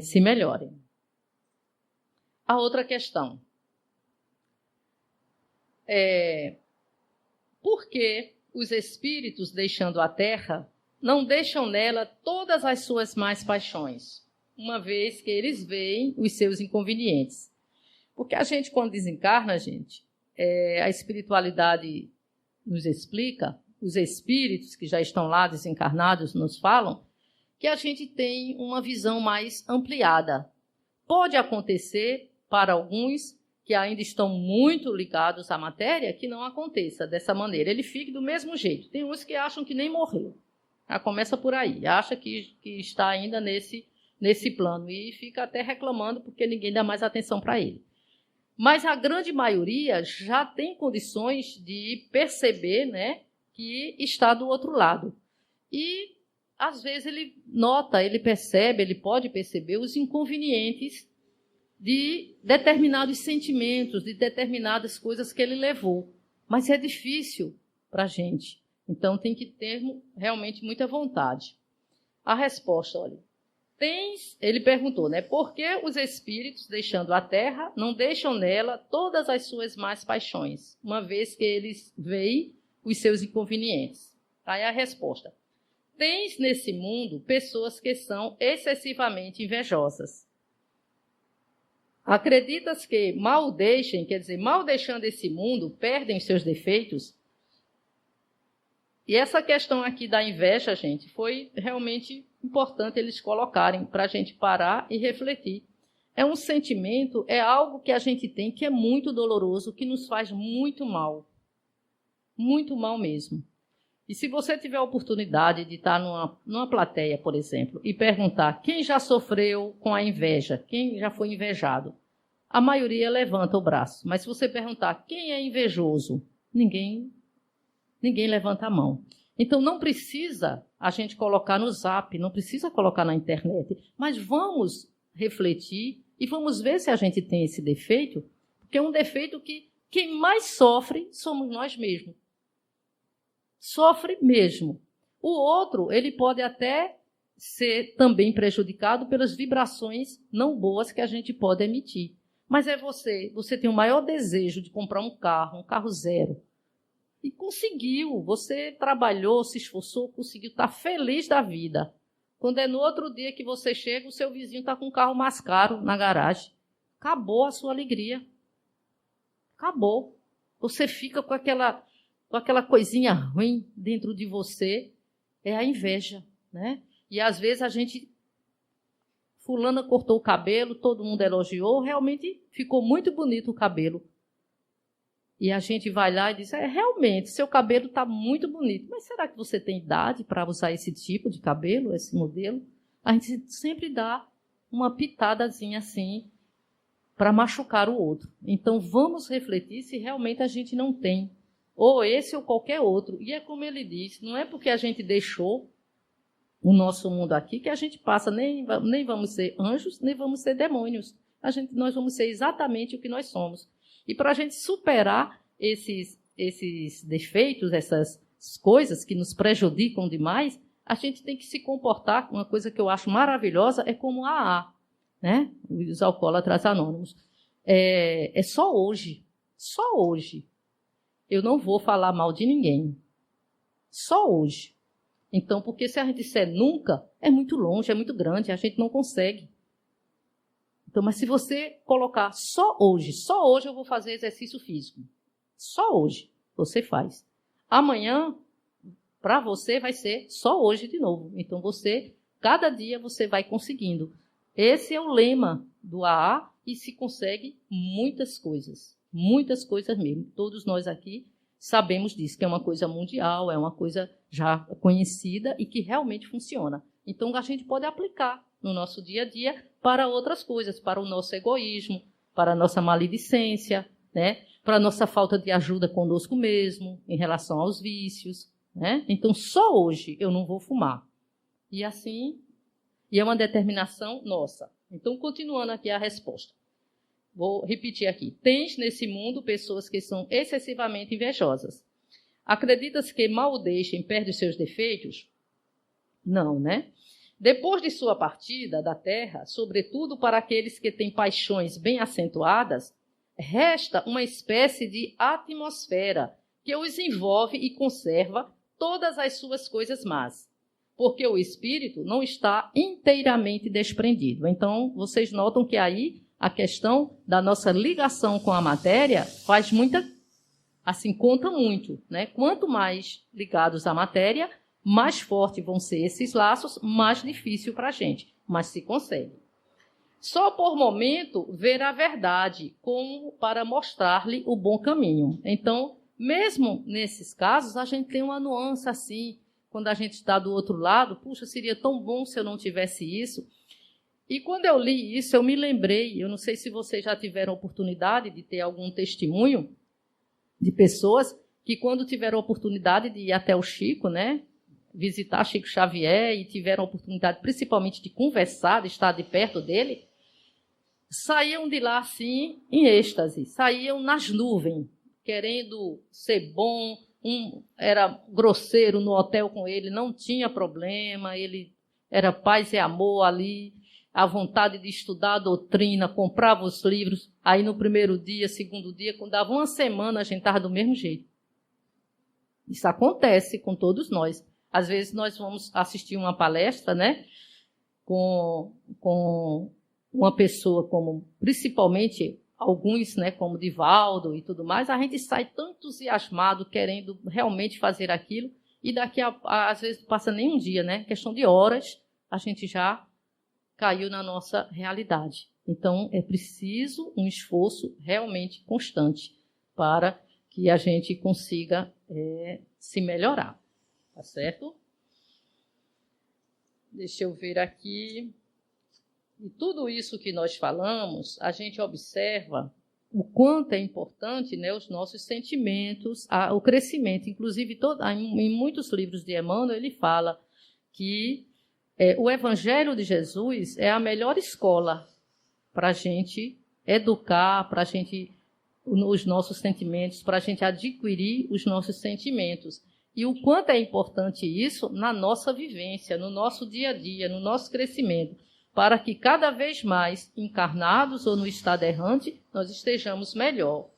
se melhore. A outra questão. Por que os espíritos, deixando a Terra, não deixam nela todas as suas más paixões, uma vez que eles veem os seus inconvenientes? Porque a gente, quando desencarna, a espiritualidade nos explica, os espíritos que já estão lá desencarnados nos falam, que a gente tem uma visão mais ampliada. Pode acontecer, para alguns que ainda estão muito ligados à matéria, que não aconteça dessa maneira. Ele fique do mesmo jeito. Tem uns que acham que nem morreu. Já começa por aí. Acha que está ainda nesse plano e fica até reclamando porque ninguém dá mais atenção para ele. Mas a grande maioria já tem condições de perceber, né, que está do outro lado. E, às vezes, ele nota, ele percebe, ele pode perceber os inconvenientes de determinados sentimentos, de determinadas coisas que ele levou. Mas é difícil para a gente. Então, tem que ter realmente muita vontade. A resposta, olha, ele perguntou, né, por que os espíritos, deixando a Terra, não deixam nela todas as suas más paixões, uma vez que eles veem os seus inconvenientes? Aí a resposta: tens nesse mundo pessoas que são excessivamente invejosas. Acreditas que mal deixando esse mundo, perdem seus defeitos? E essa questão aqui da inveja, gente, foi realmente importante eles colocarem para a gente parar e refletir. É um sentimento, é algo que a gente tem que é muito doloroso, que nos faz muito mal mesmo. E se você tiver a oportunidade de estar numa plateia, por exemplo, e perguntar quem já sofreu com a inveja, quem já foi invejado, a maioria levanta o braço. Mas se você perguntar quem é invejoso, ninguém levanta a mão. Então, não precisa a gente colocar no Zap, não precisa colocar na internet, mas vamos refletir e vamos ver se a gente tem esse defeito, porque é um defeito que quem mais sofre somos nós mesmos. Sofre mesmo. O outro, ele pode até ser também prejudicado pelas vibrações não boas que a gente pode emitir. Mas é você tem o maior desejo de comprar um carro zero. E conseguiu, você trabalhou, se esforçou, conseguiu, está feliz da vida. Quando é no outro dia que você chega, o seu vizinho está com um carro mais caro na garagem. Acabou a sua alegria. Acabou. Você fica com aquela coisinha ruim dentro de você, é a inveja, né? E às vezes a gente fulana cortou o cabelo, todo mundo elogiou, realmente ficou muito bonito o cabelo. E a gente vai lá e diz, realmente, seu cabelo está muito bonito, mas será que você tem idade para usar esse tipo de cabelo, esse modelo? A gente sempre dá uma pitadazinha assim para machucar o outro. Então, vamos refletir se realmente a gente não tem, ou esse ou qualquer outro. E é como ele diz, não é porque a gente deixou o nosso mundo aqui que a gente passa, nem vamos ser anjos, nem vamos ser demônios. Nós vamos ser exatamente o que nós somos. E para a gente superar esses defeitos, essas coisas que nos prejudicam demais, a gente tem que se comportar, uma coisa que eu acho maravilhosa, é como a AA, né? Os alcoólatras anônimos. É só hoje, eu não vou falar mal de ninguém. Só hoje. Então, porque se a gente disser nunca, é muito longe, é muito grande, a gente não consegue. Então, mas se você colocar só hoje eu vou fazer exercício físico. Só hoje você faz. Amanhã, para você, vai ser só hoje de novo. Então, cada dia você vai conseguindo. Esse é o lema do AA e se consegue muitas coisas mesmo. Todos nós aqui sabemos disso, que é uma coisa mundial, é uma coisa já conhecida e que realmente funciona. Então, a gente pode aplicar no nosso dia a dia para outras coisas, para o nosso egoísmo, para a nossa maledicência, né? Para a nossa falta de ajuda conosco mesmo, em relação aos vícios, né? Então, só hoje eu não vou fumar. E assim, é uma determinação nossa. Então, continuando aqui a resposta. Vou repetir aqui. Tens nesse mundo pessoas que são excessivamente invejosas. Acreditas que mal o deixem perde os seus defeitos? Não, né? Depois de sua partida da terra, sobretudo para aqueles que têm paixões bem acentuadas, resta uma espécie de atmosfera que os envolve e conserva todas as suas coisas más, porque o espírito não está inteiramente desprendido. Então, vocês notam que aí a questão da nossa ligação com a matéria faz conta muito, né? Quanto mais ligados à matéria, mais fortes vão ser esses laços, mais difícil para a gente, mas se consegue. Só por momento ver a verdade, como para mostrar-lhe o bom caminho. Então, mesmo nesses casos, a gente tem uma nuance assim, quando a gente está do outro lado, puxa, seria tão bom se eu não tivesse isso. E quando eu li isso, eu me lembrei, eu não sei se vocês já tiveram oportunidade de ter algum testemunho de pessoas que quando tiveram a oportunidade de ir até o Chico, né, visitar Chico Xavier e tiveram a oportunidade principalmente de conversar, de estar de perto dele, saíam de lá assim em êxtase, saíam nas nuvens, querendo ser bom. Era grosseiro no hotel com ele, não tinha problema, ele era paz e amor ali, a vontade de estudar a doutrina, comprava os livros. Aí no primeiro dia, segundo dia, quando dava uma semana, a gente estava do mesmo jeito. Isso acontece com todos nós. Às vezes nós vamos assistir uma palestra, né, com uma pessoa como, principalmente alguns, né, como Divaldo e tudo mais, a gente sai tão entusiasmado, querendo realmente fazer aquilo, e daqui às vezes não passa nem um dia, né, questão de horas, a gente já caiu na nossa realidade. Então, é preciso um esforço realmente constante para que a gente consiga se melhorar. Tá certo? Deixa eu ver aqui. E tudo isso que nós falamos, a gente observa o quanto é importante, né, os nossos sentimentos, o crescimento. Inclusive, em muitos livros de Emmanuel, ele fala que o Evangelho de Jesus é a melhor escola para a gente educar, para a gente os nossos sentimentos, para a gente adquirir os nossos sentimentos. E o quanto é importante isso na nossa vivência, no nosso dia a dia, no nosso crescimento, para que cada vez mais, encarnados ou no estado errante, nós estejamos melhor.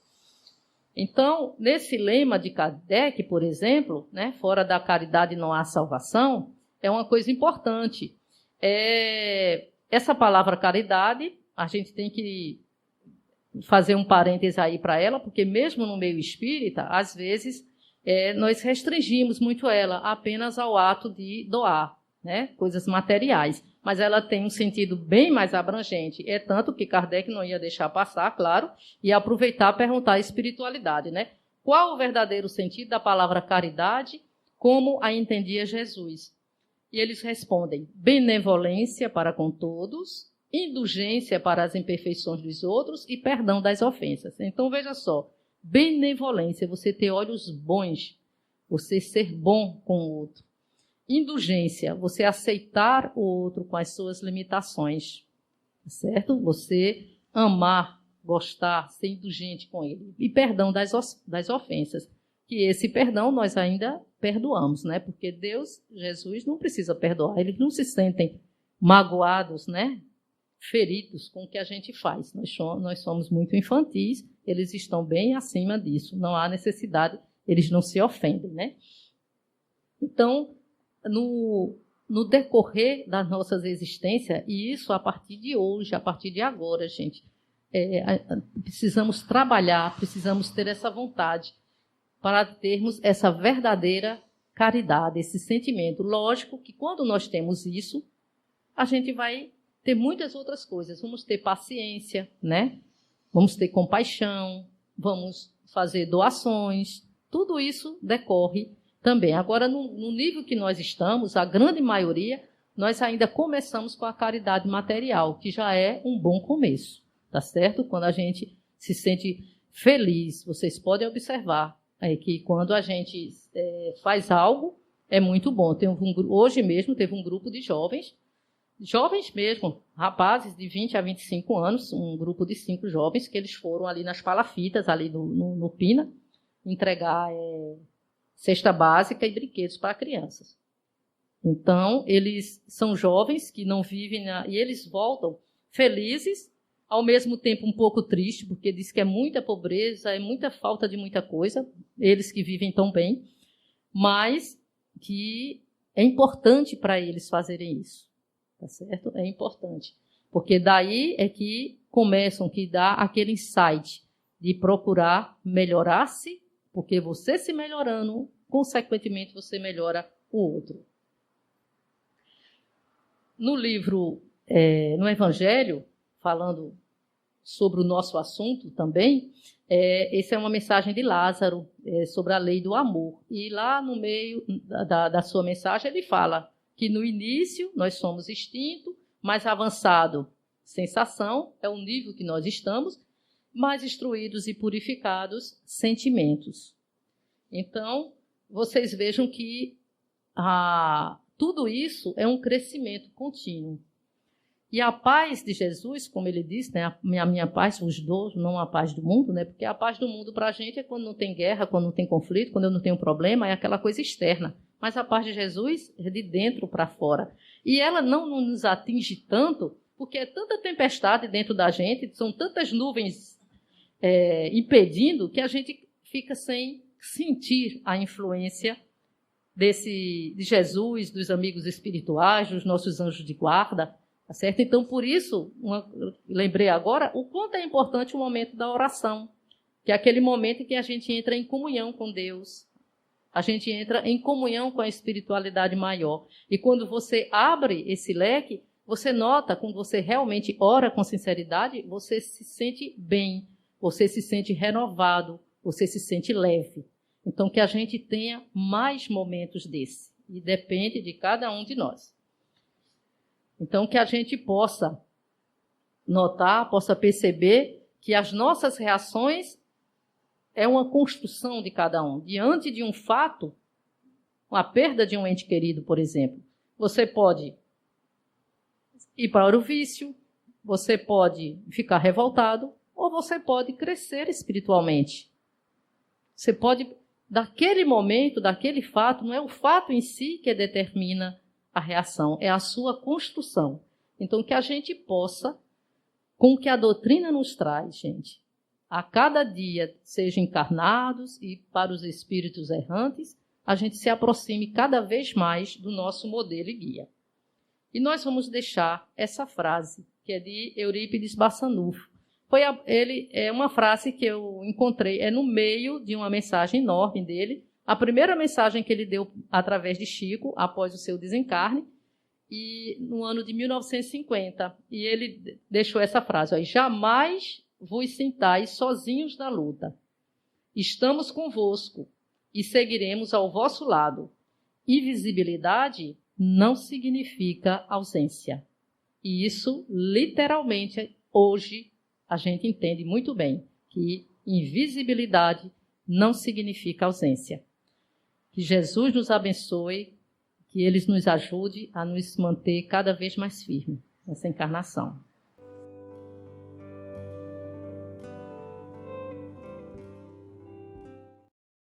Então, nesse lema de Kardec, por exemplo, né, fora da caridade não há salvação, é uma coisa importante. Essa palavra caridade, a gente tem que fazer um parêntese aí para ela, porque mesmo no meio espírita, às vezes, nós restringimos muito ela apenas ao ato de doar, né, coisas materiais. mas ela tem um sentido bem mais abrangente. É tanto que Kardec não ia deixar passar, claro, e aproveitar para perguntar a espiritualidade, né? Qual o verdadeiro sentido da palavra caridade, como a entendia Jesus? E eles respondem: benevolência para com todos, indulgência para as imperfeições dos outros e perdão das ofensas. Então, veja só, benevolência, você ter olhos bons, você ser bom com o outro. Indulgência, você aceitar o outro com as suas limitações, certo? Você amar, gostar, ser indulgente com ele. E perdão das ofensas, que esse perdão nós ainda perdoamos, né? Porque Deus, Jesus, não precisa perdoar, eles não se sentem magoados, né? Feridos com o que a gente faz. Nós somos muito infantis, eles estão bem acima disso, não há necessidade, eles não se ofendem, né? Então, no decorrer das nossas existências, e isso a partir de hoje, a partir de agora, gente, precisamos trabalhar, precisamos ter essa vontade para termos essa verdadeira caridade, esse sentimento. Lógico que quando nós temos isso, a gente vai ter muitas outras coisas. Vamos ter paciência, né? Vamos ter compaixão, vamos fazer doações. Tudo isso decorre também. Agora, no nível que nós estamos, a grande maioria, nós ainda começamos com a caridade material, que já é um bom começo, tá certo? Quando a gente se sente feliz, vocês podem observar que quando a gente faz algo, é muito bom. Hoje mesmo teve um grupo de jovens mesmo, rapazes de 20 a 25 anos, um grupo de 5 jovens, que eles foram ali nas palafitas, ali no Pina, entregar cesta básica e brinquedos para crianças. Então, eles são jovens que não vivem, e eles voltam felizes, ao mesmo tempo um pouco tristes, porque diz que é muita pobreza, é muita falta de muita coisa, eles que vivem tão bem, mas que é importante para eles fazerem isso, tá certo? É importante, porque daí é que começam, que dá aquele insight de procurar melhorar-se, porque você se melhorando, consequentemente, você melhora o outro. No livro, no Evangelho, falando sobre o nosso assunto também, essa é uma mensagem de Lázaro sobre a lei do amor. E lá no meio da sua mensagem ele fala que no início nós somos instinto, mais avançado sensação, é o nível que nós estamos, mais instruídos e purificados sentimentos. Então, vocês vejam que tudo isso é um crescimento contínuo. E a paz de Jesus, como ele disse, né, a minha paz vos dou, não a paz do mundo, né, porque a paz do mundo para a gente é quando não tem guerra, quando não tem conflito, quando eu não tenho problema, é aquela coisa externa. Mas a paz de Jesus é de dentro para fora. E ela não nos atinge tanto, porque é tanta tempestade dentro da gente, são tantas nuvens impedindo, que a gente fica sem sentir a influência de Jesus, dos amigos espirituais, dos nossos anjos de guarda. Tá certo? Então, por isso, lembrei agora o quanto é importante o momento da oração, que é aquele momento em que a gente entra em comunhão com Deus, a gente entra em comunhão com a espiritualidade maior. E quando você abre esse leque, você nota, quando você realmente ora com sinceridade, você se sente bem, você se sente renovado, você se sente leve. Então, que a gente tenha mais momentos desse, e depende de cada um de nós. Então, que a gente possa notar, possa perceber que as nossas reações é uma construção de cada um. Diante de um fato, a perda de um ente querido, por exemplo, você pode ir para o vício, você pode ficar revoltado, ou você pode crescer espiritualmente. Você pode, daquele momento, daquele fato, não é o fato em si que determina a reação, é a sua construção. Então, que a gente possa, com o que a doutrina nos traz, gente, a cada dia, seja encarnados e para os espíritos errantes, a gente se aproxime cada vez mais do nosso modelo e guia. E nós vamos deixar essa frase, que é de Eurípides Bassanufo. É uma frase que eu encontrei, no meio de uma mensagem enorme dele, a primeira mensagem que ele deu através de Chico, após o seu desencarne, e no ano de 1950, e ele deixou essa frase, ó, jamais vos sintais sozinhos na luta. Estamos convosco e seguiremos ao vosso lado. Invisibilidade não significa ausência. E isso, literalmente, hoje, a gente entende muito bem, que invisibilidade não significa ausência. Que Jesus nos abençoe, que Ele nos ajude a nos manter cada vez mais firmes nessa encarnação.